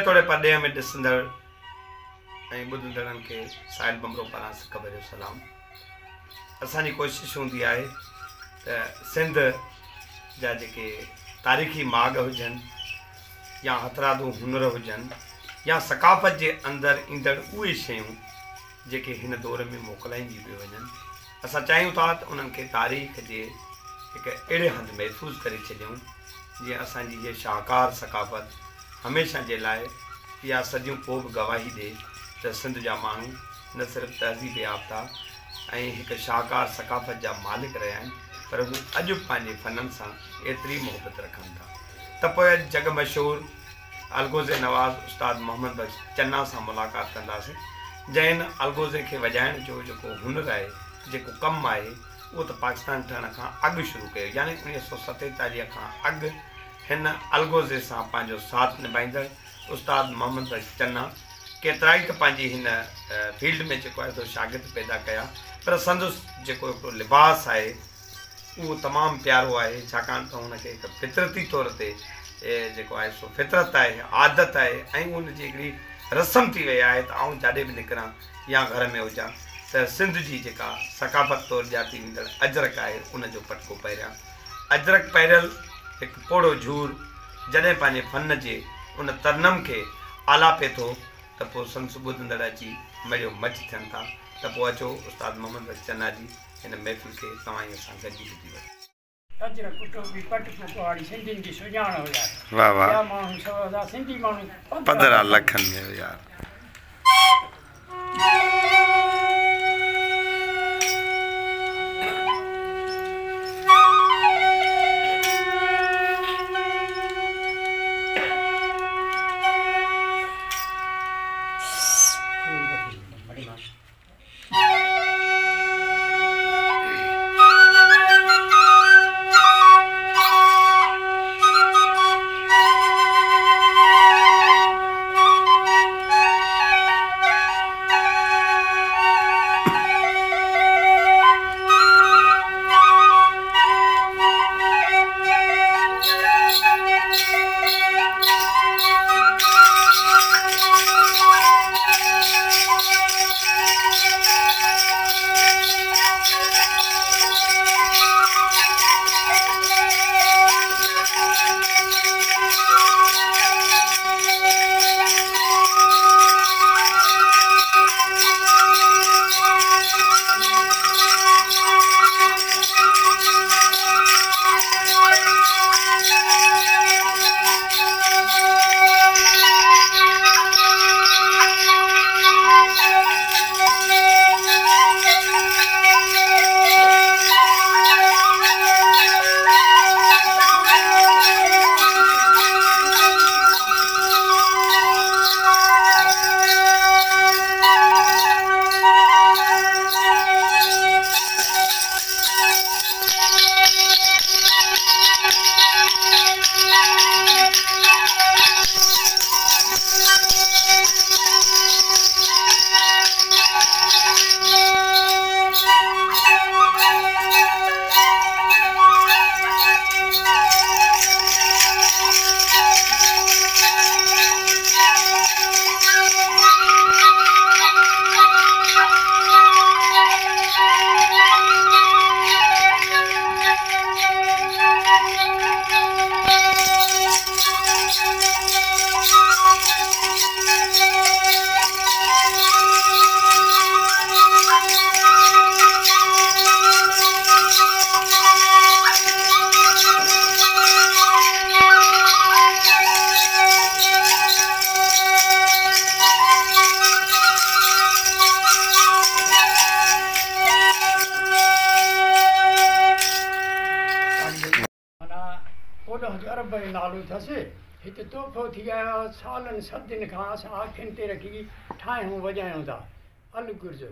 थोड़े पढ़े में ॾिसंदड़ ऐं ॿुधंदड़नि खे साहिल बमरो पारां सिक भरियो सलाम। असांजी कोशिशि हूंदी आहे त सिंध जा जेके तारीख़ी माॻ हुजनि या हथरादू हुनर हुजनि या सकाफ़त जे अंदरि ईंदड़ उहे शयूं जेके हिन दौर में मोकिलाईंदी पियूं वञनि, असां चाहियूं था त उन्हनि खे तारीख़ जे हिकु अहिड़े हंधि महफ़ूज़ करे छॾियूं जीअं असांजी इहा शाहकार सकाफ़त हमेशह जे लाइ इहा सदियूं पोइ बि गवाही ॾिए त सिंध जा माण्हू न सिर्फ़ु तहज़ीब याफ़्ता ऐं हिकु शाहकार सकाफ़त जा मालिक रहिया आहिनि, पर हू अॼु पंहिंजे फ़ननि सां एतिरी मोहबत रखनि था। त पोइ जग मशहूरु अलगोज़े नवाज़ उस्ताद मोहम्मद बख्श चन्ना सां मुलाक़ात कंदासीं, जंहिं अलगोज़े खे वॼाइण जो जेको हुनर आहे, जेको कमु आहे, उहो त पाकिस्तान ठहण खां अॻु शुरू कयो, यानी 1947 खां अॻु हिन अलगोज़े सां पंहिंजो साथ निभाईंदड़ उस्ताद मोहम्मद बख्श चन्ना केतिरा ई त पंहिंजी हिन फील्ड में जेको आहे सो शागिर्द पैदा कया, पर संदसि जेको हिकिड़ो लिबास आहे उहो तमामु प्यारो आहे, छाकाणि त हुनखे हिकु फितरती तौर ते जेको आहे सो फितरत आहे, आदत आहे ऐं उनजी हिकिड़ी रस्म थी वई आहे त आउं जाॾे बि निकिरां या घर में हुजां त सिंध जी जेका सकाफ़त तौरु ॼाती वेंदड़ अजरक आहे उनजो पटको पहिरियां। अजरक पहिरियल हिकु पोड़ो झूर जॾहिं पंहिंजे फ़न जे उन तरनम खे आलापे थो त पोइ संदसि ॿुधंदड़ अची मड़ियो मच थियनि था। त पोइ अचो उस्ताद मोहम्मद बख्श चन्ना जी हिन महफ़िल खे तव्हां सां गॾिजी ॿुधी वठो। अजरक कुटुंबी पट पुकवाड़ी सिंधियुनि जी सुञाण हुया। वाह वाह, या माण्हू सभु सिंधी माण्हू पधरा लखन में यार। अरब जो नालो अथसि। हिते तोहफ़ो थी आयो सालनि सदियुनि खां असां अखियुनि ते रखी ठाहियूं वॼायूं था। अलगुज़ो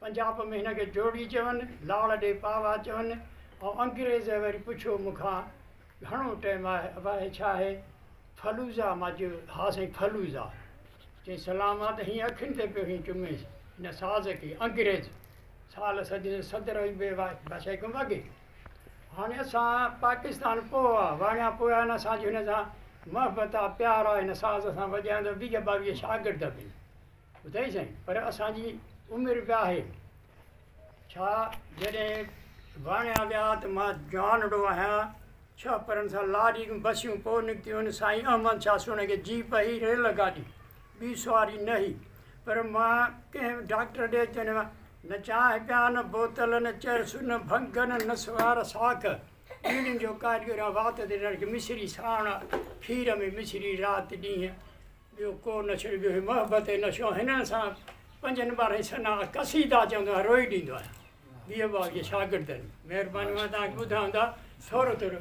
पंजाब में हिनखे जोड़ी चवनि, लाड़ ॾे पावा चवनि। ऐं अंग्रेज़ वरी पुछो मूंखां घणो टाइम आहे छा आहे फलूज़ा, मां चयो हा साईं फलूज़ा। चई सलाम आहे त हीअं अखियुनि ते पियो हीअं चुमेसि हिन साज़ खे। अंग्रेज़ साल सदी सदर बि भाषा को वॻे। हाणे असां पाकिस्तान पोइ आहे वाणिया पोइ आहे न, असांजो हिन सां मोहब्बत आहे प्यार आहे हिन साज़ सां वॼाईंदो 22 शागिर्द बि ॿुधाई साईं पर असांजी उमिरि बि आहे छा जॾहिं वाणिया विया त मां जवानड़ो आहियां 6 परनि सां लारी बसियूं पोइ निकितियूं आहिनि साईं अहमद शाह सुणे खे जीप ई रेल गाॾी ॿी सवारी न हुई पर मां कंहिं डॉक्टर ॾे चवंदो आहे न चांहि पिया न बोतल न चरस न भंग न सवार साख ॿीड़ियुनि जो कारीगर वात ते रख मिश्री साण खीर में मिश्री राति ॾींहुं ॿियो को न छॾियो ॿियो मोहबत नशो हिननि सां 5 ॿारहं सना कसीदा चवंदो आहे रोई ॾींदो आहे 22 शागिर्दनि महिरबानी मां तव्हांखे ॿुधायां था थोरो थोरो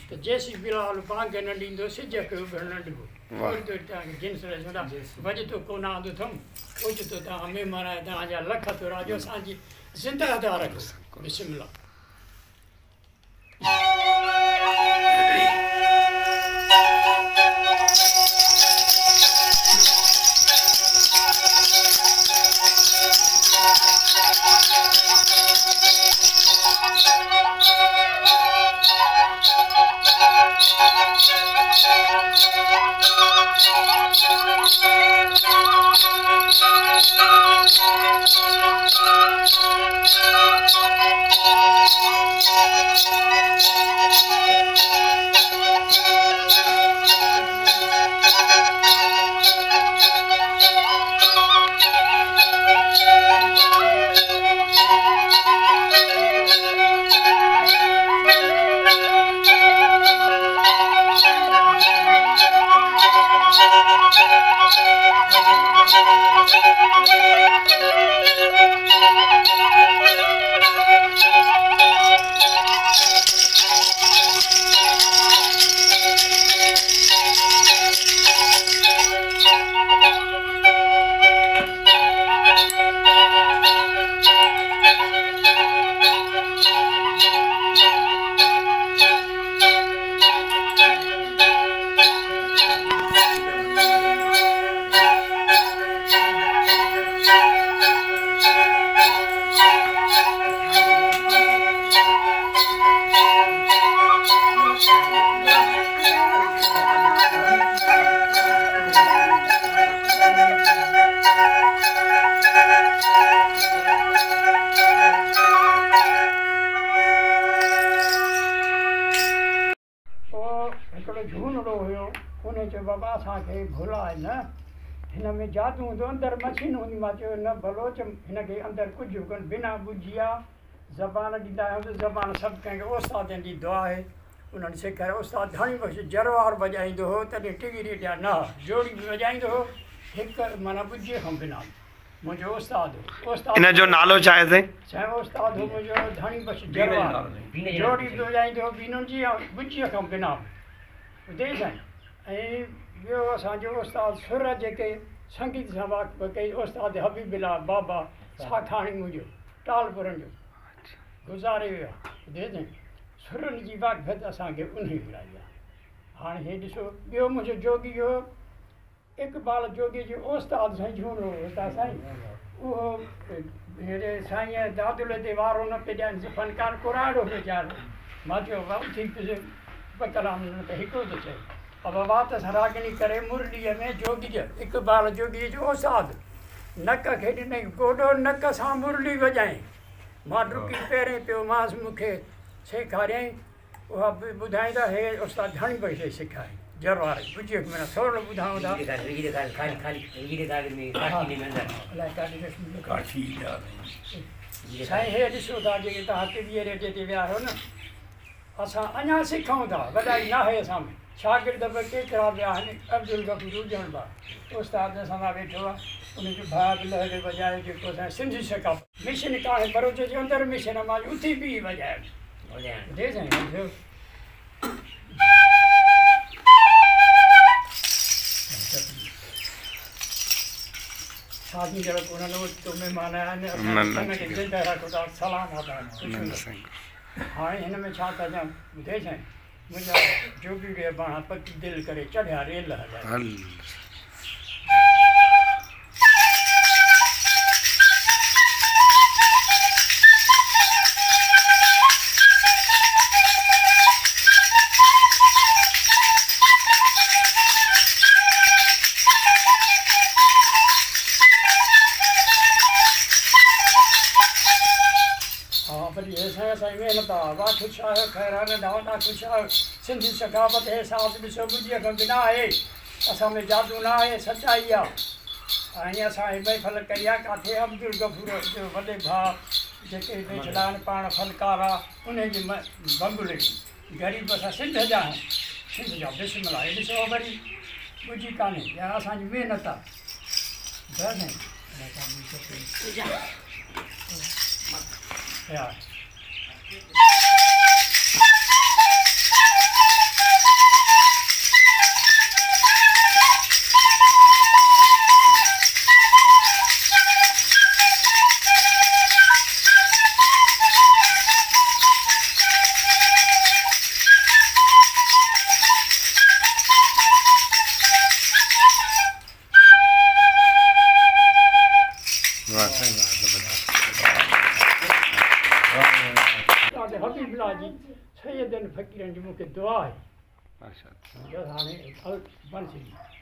त जेसी बिलाल बांग न ॾींदो सिज खे उभर न ॾिबो तव्हांखे जिन्स चवंदा वॼतो कोन आंदो अथमि ओचितो तव्हां महिमान आहियो तव्हांजा लख थो राजो असांजी ज़िंदह था रखो बिस्मिल्लाह भुलाए न हिन में जादू हूंदो अंदरि मशीन हूंदी मां चयो न बलोच हिनखे अंदरि कुझु कोन बिना बुझिया ज़बान ॾींदा आहियूं त ज़बान सभु कंहिंखे उस्तादनि जी दुआ आहे उन्हनि सेखारियो उस्ताद घणी बख़्श जरवार वॼाईंदो हो तॾहिं टिगिरी ॾिया न जोड़ी बि वॼाईंदो हो हिकु माना बुझे खां बिना मुंहिंजो उस्ताद उस्ताद इन जो नालो छा आहे साईं उस्ताद हो मुंहिंजो धणी बख़्श जरवार जोड़ी बि वॼाईंदो हो बीनुनि जी ऐं बुझीअ खां बिना ॿुधे साईं ऐं ॿियो असांजो उस्ताद सुर जेके संगीत सां वाक़फ़ कई उस्ताद हबीबिला बाबा साखाणी मुंहिंजो टालपुरनि जो गुज़ारे वियो आहे ॿुधे सुरनि जी वाक़फ़त असांखे उन ई मिलाई आहे हाणे हे ॾिसो ॿियो मुंहिंजो जोगी हो इक़बाल जोगी जो उस्ताद साईं झूनो उस्ताद साईं उहो हेॾे साईं दादुल ते वारो न पिया ॾियनि फनकार कुराड़ो वीचारो मां चयो भाऊ थी पियो कलाम त हिकिड़ो थो चए अब वात सां रागिनी करे मुरलीअ में जोगीअ इक़बाल जोगीअ जो उस्ताद नक खे ॾिनई गोॾो नक सां मुरली वॼाई मां डुकी पहिरें पियो मांसि मूंखे सेखारियईं उहा बि ॿुधाईंदा हे उस्ताद घणी बि सेखारी जरवार बुझी माना थोरो ॿुधायूं था साईं हे ॾिसो था जेके तव्हां टीवीअ रेडियो ते विया आहियो न असां अञा सिखूं था वॾाई न आहे असां में शागिर्द बि केतिरा विया आहिनि अब्दुल गफूर हुजण बि उस्ताद असां सां वेठो आहे उनजो भाग लहरे वॼाए जेको असां सिंधी सकाफ़त मिशन काणे बरोच जे अंदरि मिशन मां उथी बि वॼाए साईं शादी जब उन्होंने तो महिमान आहिनि ज़िंदा रखो था सलाम हाणे हिन में छा कजां ॿुधे साईं मुंहिंजा जोगी खे पाण पकी दिलि करे चढ़िया रेल हलाए असांजी महिनत आहे वाह ख़ुशि आहियो ख़ैरान दावत ख़ुशि आहियो सिंधी सकाफ़त हिसाब ॾिसो ॿुधीअ खां बिना आहे असां में जादू न आहे सचाई आहे ऐं असां महफ़िल कई आहे किथे अब्दुल गफूर जो वॾे भाउ जेके वेठल आहिनि पाण फनकार आहे उनजी बंब लॻी ग़रीब असां सिंध जा बिस्मिल्लाह आहे ॾिसो वरी ॿुधी कान्हे या असांजी महिनत आहे या हबीबुल्लाह जी सैयदनि फ़क़ीरनि जी मूंखे दुआ आहे हाणे बंदि थी